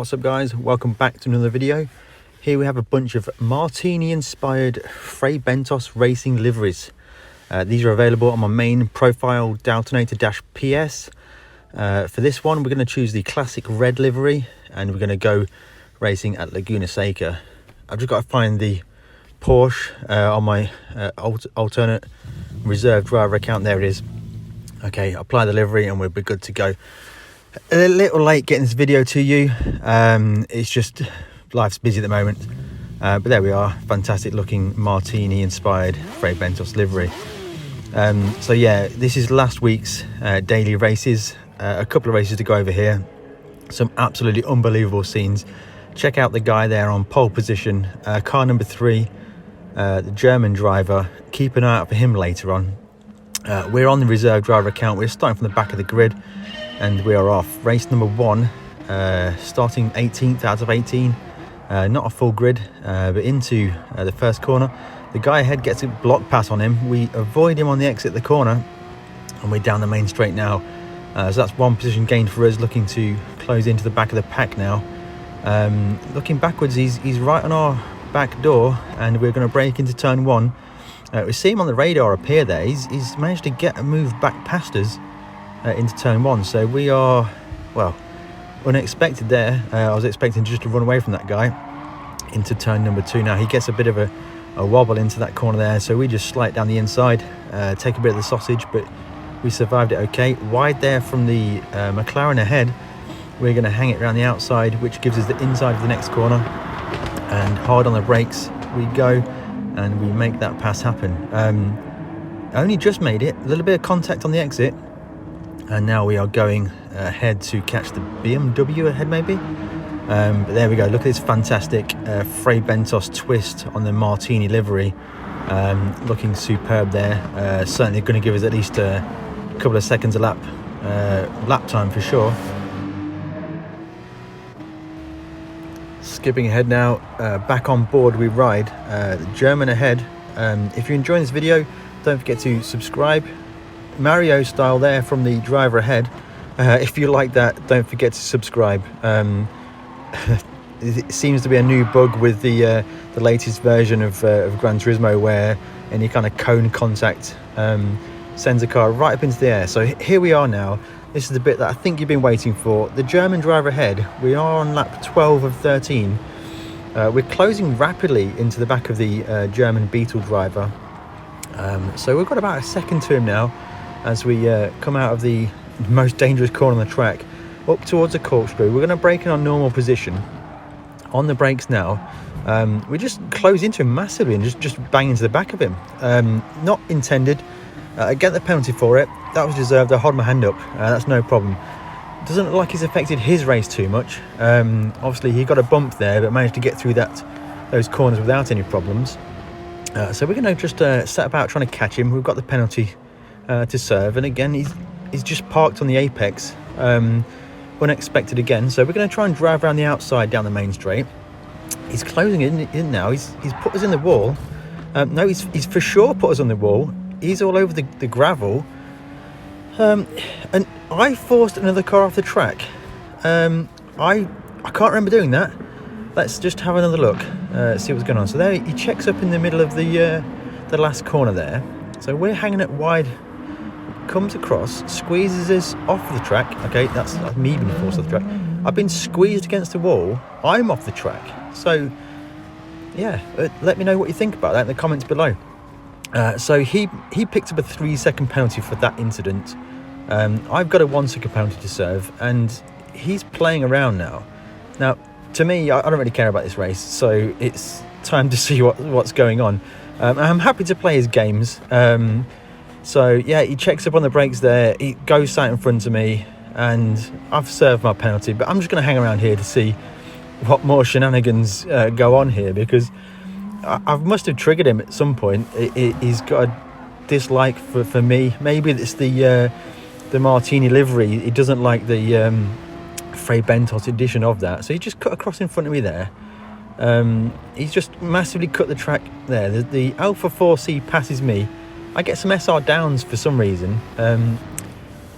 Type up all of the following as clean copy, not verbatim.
What's up guys, welcome back to another video. Here we have a bunch of Martini inspired Fray Bentos racing liveries. These are available on my main profile Daltonator-PS. For this one we're going to choose the classic red livery and we're going to go racing at Laguna Seca. I've just got to find the Porsche on my alternate reserve driver account. There it is. Okay, apply the livery and we'll be good to go. A little late getting this video to you. It's just life's busy at the moment, but there we are. Fantastic looking Martini inspired Fray Bentos livery. So yeah, this is last week's daily races. A couple of races to go over here. Some absolutely unbelievable scenes. Check out the guy there on pole position, car number 3, the German driver. Keep an eye out for him later on. We're on the reserve driver account. We're starting from the back of the grid and we are off. Race number 1, starting 18th out of 18. Not a full grid, but into the first corner. The guy ahead gets a block pass on him. We avoid him on the exit of the corner and we're down the main straight now. So that's one position gained for us, looking to close into the back of the pack now. Looking backwards, he's right on our back door and we're going to break into turn 1. We see him on the radar appear there. He's managed to get a move back past us into turn 1, so we are, well, unexpected there. I was expecting just to run away from that guy into turn number 2. Now he gets a bit of a wobble into that corner there, so we just slide down the inside, take a bit of the sausage, but we survived it okay. Wide there from the McLaren ahead. We're going to hang it around the outside, which gives us the inside of the next corner, and hard on the brakes we go and we make that pass happen. Only just made it, a little bit of contact on the exit, and now we are going ahead to catch the BMW ahead maybe. But there we go, look at this fantastic Fray Bentos twist on the Martini livery. Looking superb there. Certainly going to give us at least a couple of seconds a lap time for sure. Skipping ahead now, back on board we ride. The German ahead. If you're enjoying this video, don't forget to subscribe. Mario style there from the driver ahead. If you like that, don't forget to subscribe. It seems to be a new bug with the latest version of Gran Turismo, where any kind of cone contact sends a car right up into the air. So here we are now. This is the bit that I think you've been waiting for. The German driver ahead. We are on lap 12 of 13. We're closing rapidly into the back of the German Beetle driver. So we've got about a second to him now as we come out of the most dangerous corner on the track up towards a corkscrew. We're going to brake in our normal position on the brakes now. We just close into him massively and just bang into the back of him. Not intended. I get the penalty for it. That was deserved. I hold my hand up. That's no problem. Doesn't look like it's affected his race too much. Obviously he got a bump there but managed to get through those corners without any problems. So we're going to just set about trying to catch him. We've got the penalty to serve, and again he's just parked on the apex, unexpected again. So we're going to try and drive around the outside down the main straight. He's closing in now. He's put us in the wall. No, he's for sure put us on the wall. He's all over the gravel, and I forced another car off the track. I can't remember doing that. Let's just have another look, see what's going on. So there he checks up in the middle of the last corner there. So we're hanging it wide, comes across, squeezes us off the track. Okay, that's me being forced off the track. I've been squeezed against the wall. I'm off the track. So yeah, let me know what you think about that in the comments below. So he picked up a 3-second penalty for that incident. I've got a 1-second penalty to serve, and he's playing around now. Now, to me, I don't really care about this race, so it's time to see what's going on. I'm happy to play his games. So yeah, he checks up on the brakes there. He goes out in front of me, and I've served my penalty. But I'm just going to hang around here to see what more shenanigans go on here, because I must have triggered him at some point. He's got a dislike for me. Maybe it's the Martini livery. He doesn't like the Fray Bentos edition of that. So he just cut across in front of me there. He's just massively cut the track there. The Alpha 4C passes me. I get some SR downs for some reason.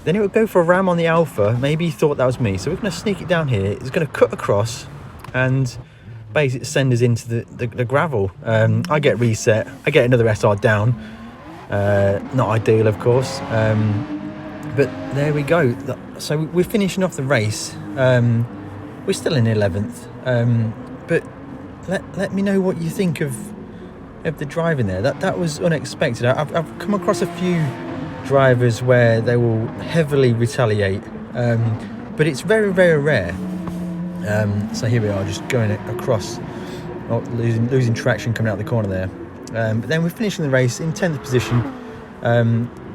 Then it would go for a ram on the Alpha. Maybe he thought that was me. So we're going to sneak it down here. It's going to cut across and basically send us into the gravel. I get reset. I get another SR down. Not ideal, of course. But there we go. So we're finishing off the race. We're still in 11th. But let me know what you think of the driving there. That was unexpected. I've come across a few drivers where they will heavily retaliate, but it's very, very rare. So here we are, just going across, losing traction coming out the corner there. But then we're finishing the race in 10th position.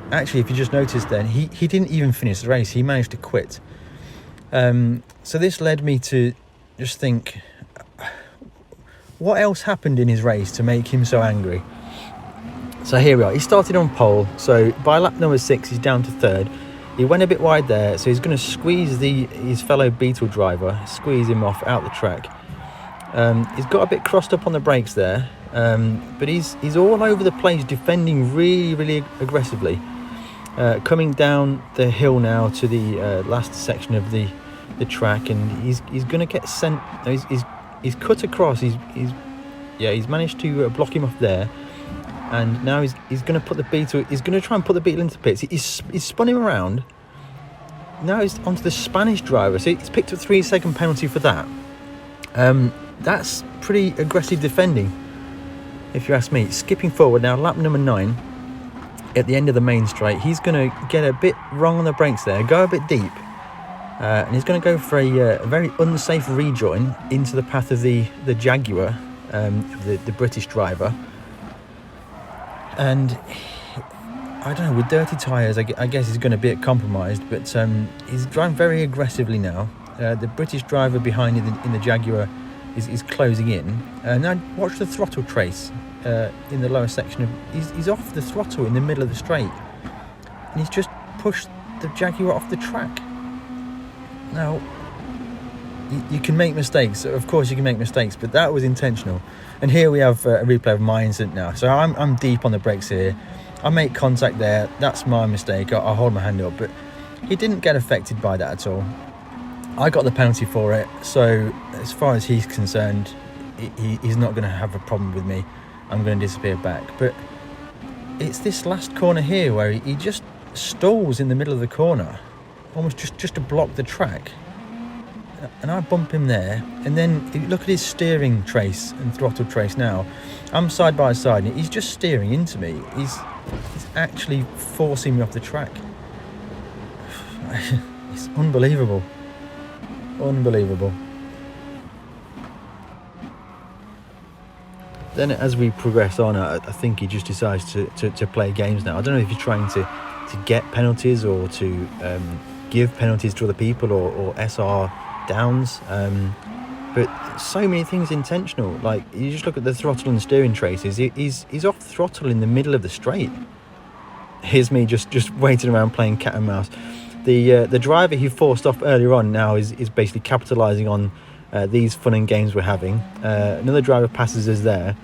Actually, if you just noticed then, he didn't even finish the race. He managed to quit. So this led me to just think, what else happened in his race to make him so angry? So here we are. He started on pole. So by lap number 6, he's down to 3rd. He went a bit wide there, so he's going to squeeze his fellow Beetle driver, squeeze him off out the track. He's got a bit crossed up on the brakes there, but he's all over the place, defending really, really aggressively. Coming down the hill now to the last section of the track, and he's going to get sent. He's cut across. He's managed to block him off there, and now he's going to put the Beetle. He's going to try and put the Beetle into pits. He's spun him around. Now he's onto the Spanish driver. So he's picked up 3-second penalty for that. That's pretty aggressive defending, if you ask me. Skipping forward now, lap number 9. At the end of the main straight, he's going to get a bit wrong on the brakes there, go a bit deep, and he's going to go for a very unsafe rejoin into the path of the Jaguar, the British driver. And I don't know, with dirty tyres, I guess he's going to be compromised, but he's driving very aggressively now. The British driver behind in the Jaguar is closing in. Now watch the throttle trace. In the lower section of he's off the throttle in the middle of the straight, and he's just pushed the Jaguar off the track. Now you can make mistakes, of course you can make mistakes, but that was intentional. And here we have a replay of my incident now. So I'm deep on the brakes here, I make contact there, that's my mistake, I'll hold my hand up, but he didn't get affected by that at all. I got the penalty for it, so as far as he's concerned, he's not going to have a problem with me. I'm going to disappear back. But it's this last corner here where he just stalls in the middle of the corner, almost just to block the track. And I bump him there, and then look at his steering trace and throttle trace now. I'm side by side, and he's just steering into me. He's actually forcing me off the track. It's unbelievable. Unbelievable. Then as we progress on, I think he just decides to play games now. I don't know if he's trying to get penalties or to give penalties to other people or SR downs. But so many things intentional. Like, you just look at the throttle and steering traces. He's off throttle in the middle of the straight. Here's me just waiting around playing cat and mouse. The driver he forced off earlier on now is basically capitalising on these fun and games we're having. Another driver passes us there.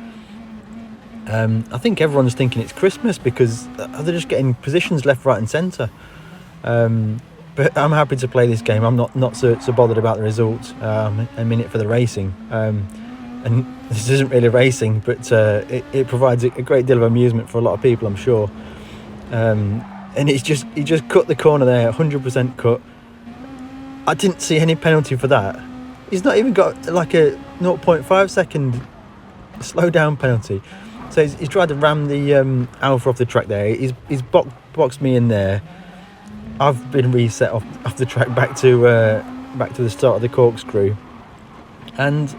I think everyone's thinking it's Christmas because they're just getting positions left, right and centre. But I'm happy to play this game. I'm not so bothered about the result. I'm in it for the racing. And this isn't really racing, but it provides a great deal of amusement for a lot of people, I'm sure. And he just cut the corner there, 100% cut. I didn't see any penalty for that. He's not even got like a 0.5 second slow down penalty. So he's tried to ram the Alpha off the track there. He's boxed me in there. I've been reset off the track back to the start of the corkscrew. And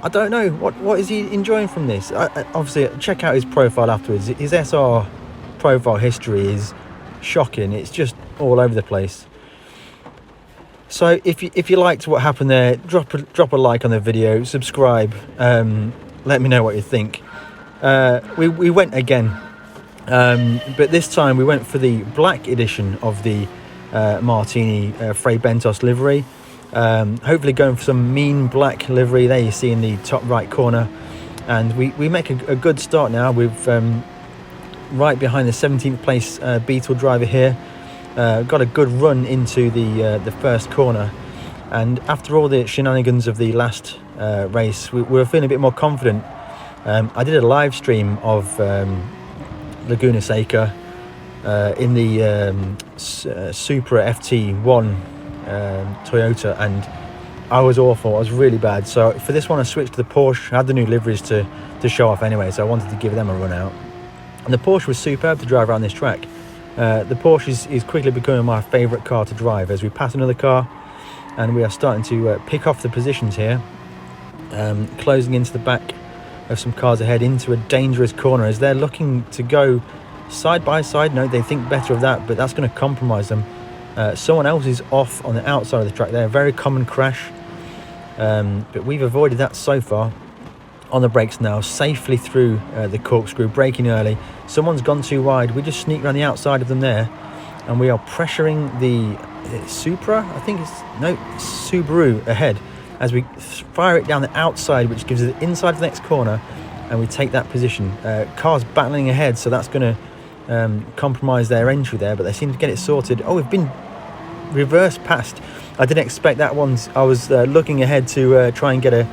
I don't know, what is he enjoying from this? Obviously, check out his profile afterwards. His SR profile history is shocking. It's just all over the place. So if you liked what happened there, drop a like on the video, subscribe, let me know what you think. We went again, but this time we went for the black edition of the Martini Frey Bentos livery. Hopefully going for some mean black livery there you see in the top right corner, and we make a good start now with right behind the 17th place Beetle driver here. got a good run into the first corner, and after all the shenanigans of the last race, we were feeling a bit more confident. I did a live stream of Laguna Seca in the Supra FT1 Toyota, and I was awful. I was really bad. So for this one I switched to the Porsche. I had the new liveries to show off anyway, so I wanted to give them a run out, and the Porsche was superb to drive around this track. The Porsche is quickly becoming my favourite car to drive as we pass another car, and we are starting to pick off the positions here, closing into the back of some cars ahead into a dangerous corner as they're looking to go side by side. No, they think better of that, but that's going to compromise them. Someone else is off on the outside of the track there, a very common crash, but we've avoided that so far. On the brakes now, safely through the corkscrew, braking early. Someone's gone too wide. We just sneak around the outside of them there, and we are pressuring the Supra, I think it's, no, Subaru ahead, as we fire it down the outside, which gives us the inside of the next corner, and we take that position. Cars battling ahead, so that's going to compromise their entry there, but they seem to get it sorted. Oh, we've been reverse passed. I didn't expect that one. I was looking ahead to try and get a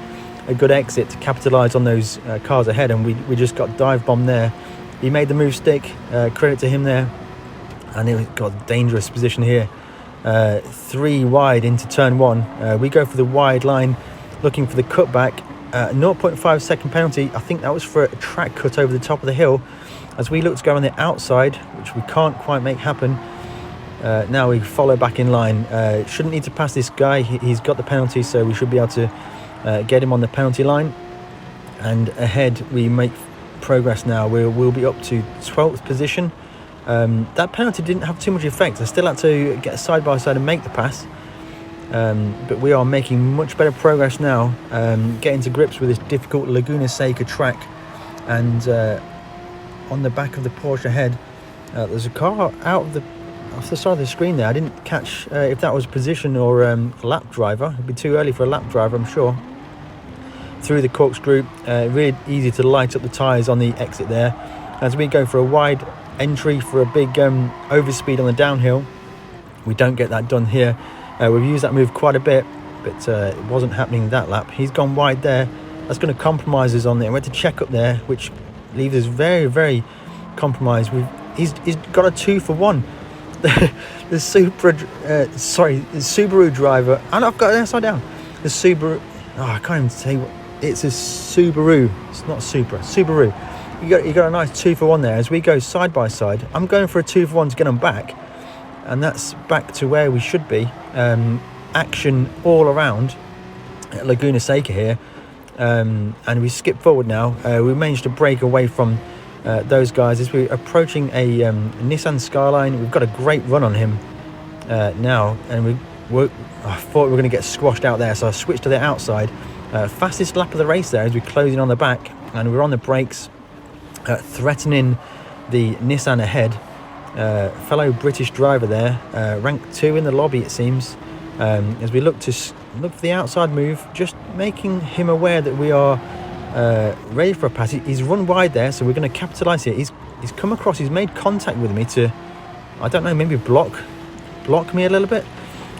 good exit to capitalise on those cars ahead, and we just got dive bombed there. He made the move stick, credit to him there, and it got a dangerous position here. 3 wide into turn 1. We go for the wide line, looking for the cutback. 0.5 second penalty. I think that was for a track cut over the top of the hill, as we look to go on the outside, which we can't quite make happen. Now we follow back in line. Shouldn't need to pass this guy. He's got the penalty, so we should be able to get him on the penalty line. And ahead we make progress now. We'll be up to 12th position. That penalty didn't have too much effect. I still had to get side by side and make the pass, but we are making much better progress now, getting to grips with this difficult Laguna Seca track. And on the back of the Porsche ahead, there's a car off the side of the screen there. I didn't catch if that was position or a lap driver. It'd be too early for a lap driver, I'm sure. Through the corkscrew, really easy to light up the tyres on the exit there, as we go for a wide entry for a big overspeed on the downhill. We don't get that done here. We've used that move quite a bit, but it wasn't happening that lap. He's gone wide there. That's going to compromise us on there. We had to check up there, which leaves us very, very compromised. He's got a 2 for 1. The Subaru driver, and I've got it upside down. The Subaru, I can't even say what it's. A Subaru. It's not Supra. Subaru. You got a nice 2 for 1 there. As we go side by side, I'm going for a 2 for 1 to get them back, and that's back to where we should be. Action all around at Laguna Seca here, and we skip forward now. We managed to break away from those guys as we're approaching a Nissan Skyline. We've got a great run on him now, and I thought we were going to get squashed out there, so I switched to the outside. Fastest lap of the race there as we're closing on the back, and we're on the brakes, threatening the Nissan ahead. Fellow British driver there, rank 2 in the lobby it seems, as we look for the outside move, just making him aware that we are ready for a pass. He's run wide there, so we're going to capitalise here. He's come across, he's made contact with me to, I don't know, maybe block me a little bit.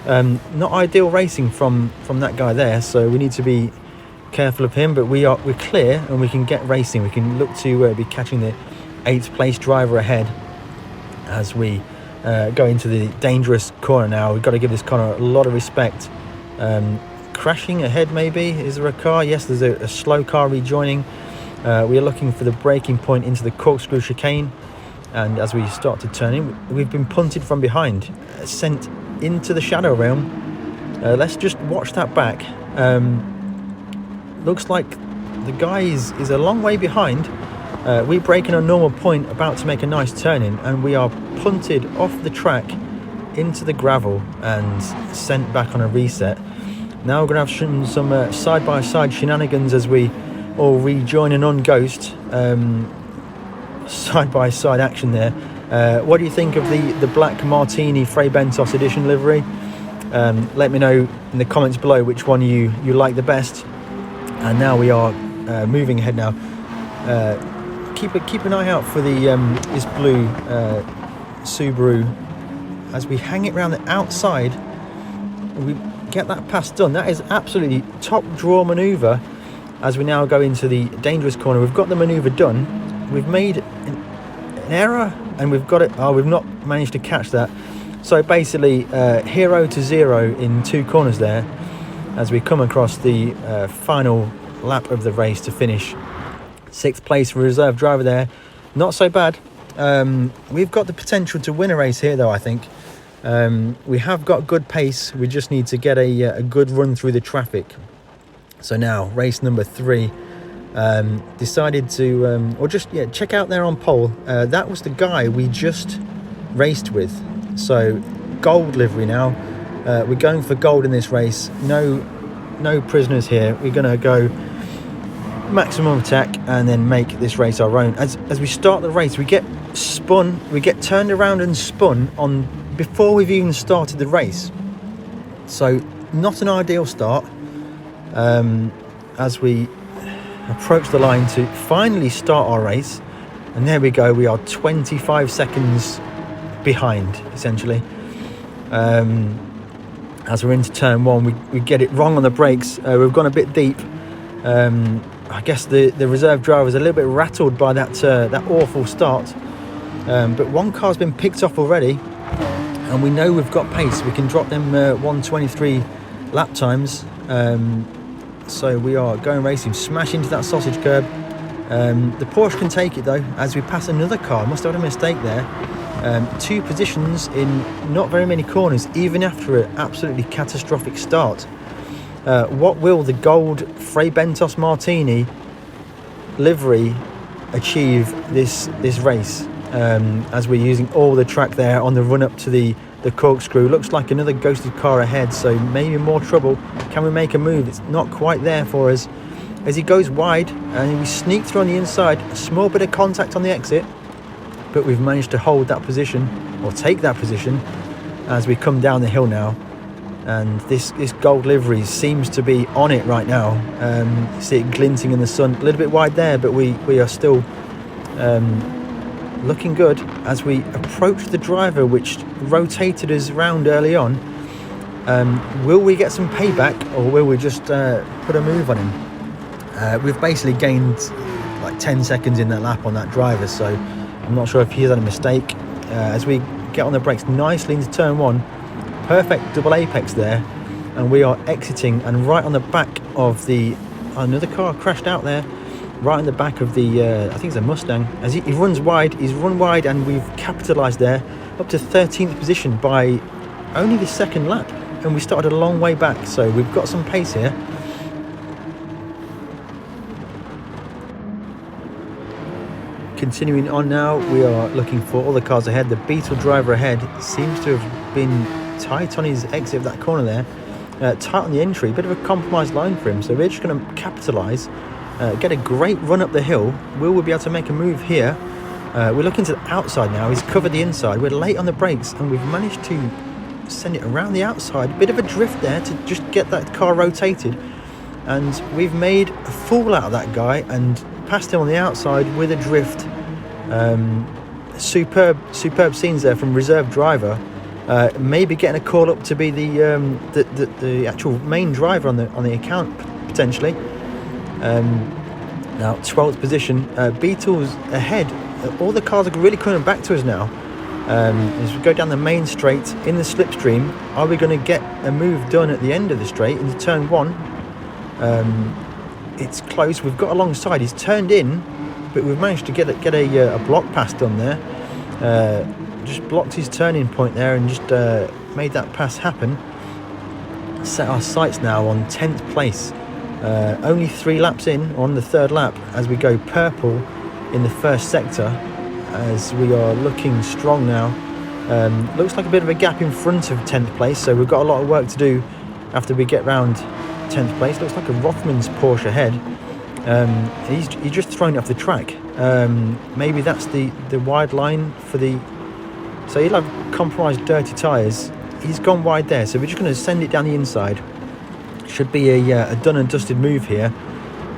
Not ideal racing from that guy there, so we need to be careful of him, but we're clear and we can get racing. We can look to be catching the 8th place driver ahead as we go into the dangerous corner now. We've got to give this corner a lot of respect. Crashing ahead maybe. Is there a car? Yes, there's a slow car rejoining. We are looking for the braking point into the corkscrew chicane, and as we start to turn in, we've been punted from behind, sent into the shadow realm. Let's just watch that back. Looks like the guy is a long way behind. We're braking a normal point, about to make a nice turn in, and we are punted off the track into the gravel and sent back on a reset. Now we're going to have some side-by-side shenanigans as we all rejoin an on-ghost. Side-by-side action there. What do you think of the black Martini Frey Bentos edition livery? Let me know in the comments below which one you like the best. And now we are moving ahead now. Keep an eye out for the this blue Subaru as we hang it around the outside, we get that pass done. That is absolutely top draw manoeuvre as we now go into the dangerous corner. We've got the manoeuvre done. We've made an error and we've got it. Oh, we've not managed to catch that. So basically 0 to 0 in 2 corners there as we come across the final lap of the race to finish 6th place for reserve driver there. Not so bad. We've got the potential to win a race here though, I think. We have got good pace. We just need to get a good run through the traffic. So now race number 3, decided to check out there on pole. That was the guy we just raced with. So gold livery now. We're going for gold in this race. No prisoners here. We're gonna go maximum attack and then make this race our own. As we start the race, we get spun, we get turned around and spun on before we've even started the race. So not an ideal start. As we approach the line to finally start our race, and there we go, we are 25 seconds behind essentially. As we're into turn 1, we get it wrong on the brakes. We've gone a bit deep. I guess the reserve driver is a little bit rattled by that awful start, but one car's been picked off already, and we know we've got pace. We can drop them 1:23 lap times. So we are going racing, smash into that sausage curb. The Porsche can take it though, as we pass another car. Must have had a mistake there. 2 positions in not very many corners, even after an absolutely catastrophic start. What will the gold Frey Bentos Martini livery achieve this race? As we're using all the track there on the run up to the corkscrew. Looks like another ghosted car ahead, so maybe more trouble. Can we make a move? It's not quite there for us as he goes wide, and we sneak through on the inside. A small bit of contact on the exit, but we've managed to hold that position, or take that position, as we come down the hill now. And this gold livery seems to be on it right now. You see it glinting in the sun, a little bit wide there, but we are still looking good as we approach the driver which rotated us round early on. Will we get some payback, or will we just put a move on him? We've basically gained like 10 seconds in that lap on that driver, so I'm not sure if he's had a mistake. As we get on the brakes nicely into turn 1, perfect double apex there, and we are exiting, and right on the back of another car crashed out there, right in the back of the I think it's a Mustang. As he runs wide, he's run wide, and we've capitalised there up to 13th position by only the 2nd lap, and we started a long way back, so we've got some pace here. Continuing on now, we are looking for all the cars ahead. The Beetle driver ahead seems to have been tight on his exit of that corner there, tight on the entry, bit of a compromised line for him, so we're just going to capitalise, get a great run up the hill. Will we be able to make a move here? We're looking to the outside now. He's covered the inside. We're late on the brakes, and we've managed to send it around the outside. Bit of a drift there to just get that car rotated, and we've made a fool out of that guy and passed him on the outside with a drift. Superb scenes there from reserve driver. Maybe getting a call up to be the actual main driver on the account potentially. Now 12th position. Beetle's ahead. All the cars are really coming back to us now. As we go down the main straight in the slipstream, are we going to get a move done at the end of the straight into turn 1? It's close. We've got alongside. He's turned in, but we've managed to get a block pass done there. Just blocked his turning point there and just made that pass happen. Set our sights now on 10th place. Only 3 laps in, on the 3rd lap, as we go purple in the first sector, as we are looking strong now. Looks like a bit of a gap in front of 10th place, so we've got a lot of work to do after we get round 10th place. Looks like a Rothmans Porsche ahead. He's just thrown it off the track. Maybe that's the wide line for the... So he'll have compromised dirty tyres. He's gone wide there, so we're just going to send it down the inside. Should be a done and dusted move here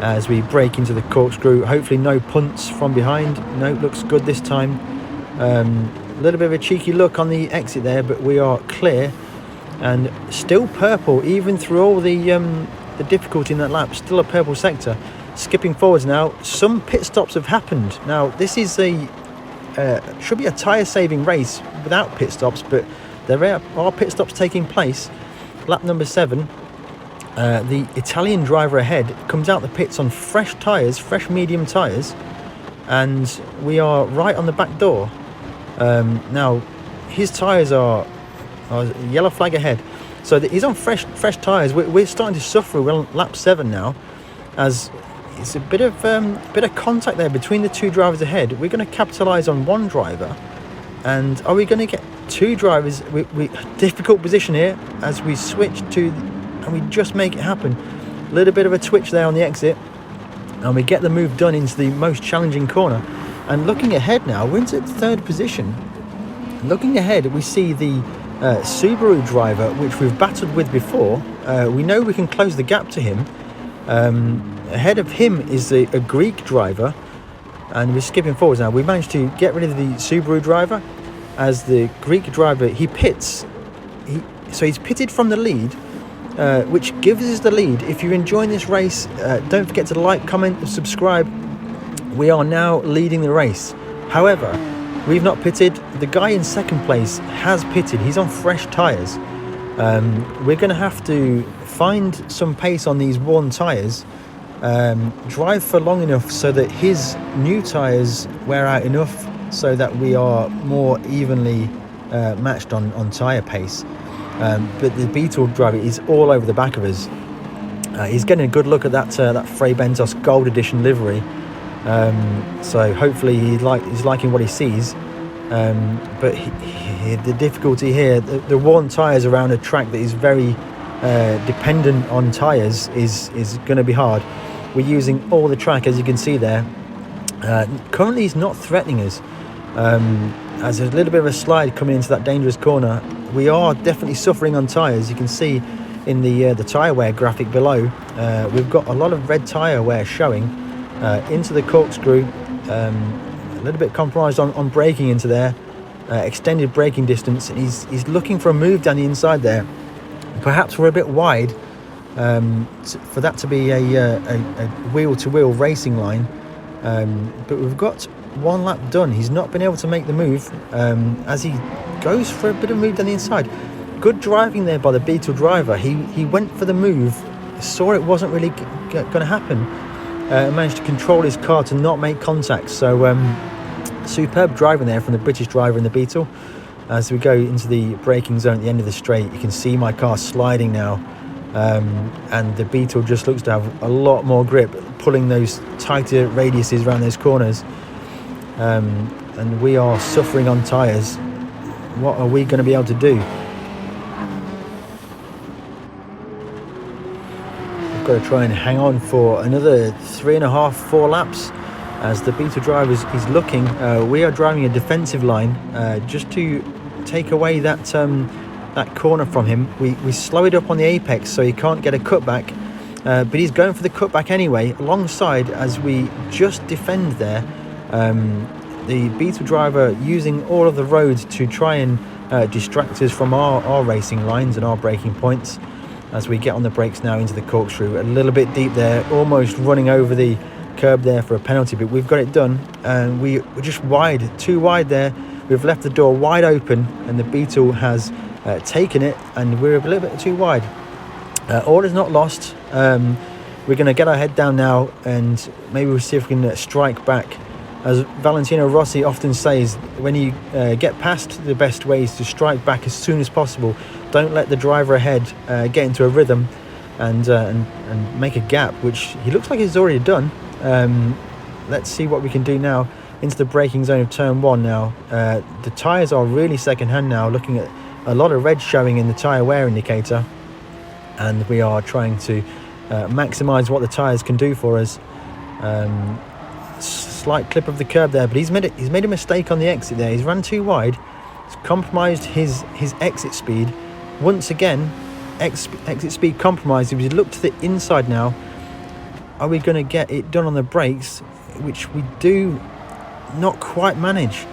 as we break into the corkscrew. Hopefully no punts from behind. No, looks good this time. A little bit of a cheeky look on the exit there, but we are clear and still purple even through all the difficulty in that lap. Still a purple sector. Skipping forwards now, some pit stops have happened. Now this is should be a tyre saving race without pit stops, but there are pit stops taking place. Lap number 7, the Italian driver ahead comes out the pits on fresh tyres, fresh medium tyres, and we are right on the back door. Now his tyres are yellow flag ahead, so he's on fresh tyres. We're starting to suffer. We're on lap 7 now, as it's a bit of contact there between the two drivers ahead. We're going to capitalise on one driver, and are we going to get two drivers? We difficult position here as we switch to, and we just make it happen. A little bit of a twitch there on the exit, and we get the move done into the most challenging corner. And looking ahead now, we're into 3rd position. Looking ahead, we see the Subaru driver, which we've battled with before. We know we can close the gap to him. Ahead of him is a Greek driver, and we're skipping forwards now. We managed to get rid of the Subaru driver, as the Greek driver, he pits. So he's pitted from the lead, which gives us the lead. If you're enjoying this race, don't forget to like, comment and subscribe. We are now leading the race. However, we've not pitted. The guy in 2nd place has pitted. He's on fresh tyres. We're going to have to find some pace on these worn tyres, drive for long enough so that his new tyres wear out enough so that we are more evenly matched on tyre pace. But the Beetle driver is all over the back of us. He's getting a good look at that Frey Bentos Gold Edition livery. So hopefully he's liking what he sees. But the difficulty here, the worn tyres around a track that is very dependent on tyres is going to be hard. We're using all the track, as you can see there. Currently he's not threatening us. As there's a little bit of a slide coming into that dangerous corner, we are definitely suffering on tyres. You can see in the tyre wear graphic below, we've got a lot of red tyre wear showing into the corkscrew. A little bit compromised on braking into there, extended braking distance, and he's looking for a move down the inside there. Perhaps we're a bit wide for that to be a wheel-to-wheel racing line, but we've got one lap done. He's not been able to make the move as he goes for a bit of move down the inside. Good driving there by the Beetle driver. He went for the move, saw it wasn't really going to happen, managed to control his car to not make contact. So superb driving there from the British driver in the Beetle. As we go into the braking zone at the end of the straight, you can see my car sliding now, and the Beetle just looks to have a lot more grip, pulling those tighter radiuses around those corners, and we are suffering on tyres. What are we going to be able to do? We've got to try and hang on for another 3.5, 4 laps. As the Beetle driver is looking, we are driving a defensive line just to take away that corner from him. We slow it up on the apex so he can't get a cutback, but he's going for the cutback anyway, alongside as we just defend there. The Beetle driver using all of the roads to try and distract us from our racing lines and our braking points, as we get on the brakes now into the corkscrew. A little bit deep there, almost running over the curb there for a penalty, but we've got it done, and we're just too wide there. We've left the door wide open, and the Beetle has taken it, and we're a little bit too wide. All is not lost. We're going to get our head down now, and maybe we'll see if we can strike back. As Valentino Rossi often says, when you get past, the best way is to strike back as soon as possible. Don't let the driver ahead get into a rhythm and make a gap, which he looks like he's already done. Let's see what we can do now into the braking zone of turn 1 now. The tyres are really second hand now, looking at a lot of red showing in the tyre wear indicator, and we are trying to maximise what the tyres can do for us. Slight clip of the curb there, but he's made a mistake on the exit there. He's run too wide. He's compromised his exit speed once again. Exit speed compromised. If we look to the inside now, are we going to get it done on the brakes, which we do not quite manage.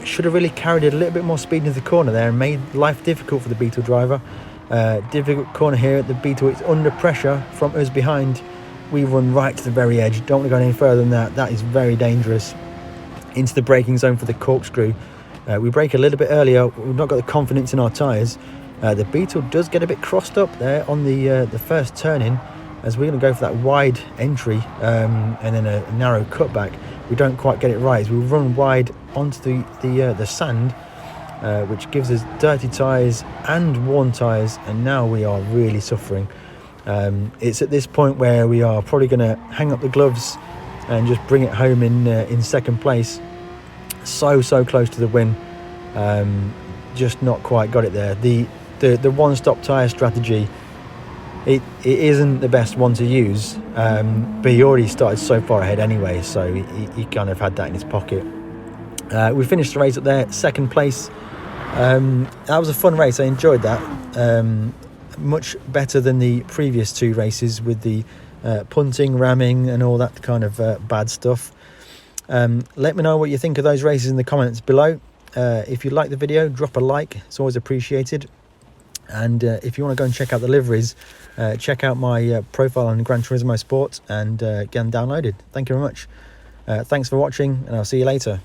Should have really carried it a little bit more speed into the corner there and made life difficult for the Beetle driver. Difficult corner here. The Beetle is under pressure from us behind. We run right to the very edge. Don't want to go any further than that. That is very dangerous. Into the braking zone for the corkscrew. We brake a little bit earlier. We've not got the confidence in our tyres. The Beetle does get a bit crossed up there on the first turn in, as we're going to go for that wide entry and then a narrow cutback. We don't quite get it right as we run wide onto the sand, which gives us dirty tyres and worn tyres, and now we are really suffering. It's at this point where we are probably going to hang up the gloves and just bring it home in second place. So close to the win, just not quite got it there. The one-stop tyre strategy, it isn't the best one to use, but he already started so far ahead anyway, so he kind of had that in his pocket. We finished the race up there, second place. That was a fun race. I enjoyed that. Much better than the previous two races with the punting, ramming and all that kind of bad stuff. Let me know what you think of those races in the comments below. If you like the video, drop a like. It's always appreciated. And if you want to go and check out the liveries, check out my profile on Gran Turismo Sport and get them downloaded. Thank you very much. Thanks for watching, and I'll see you later.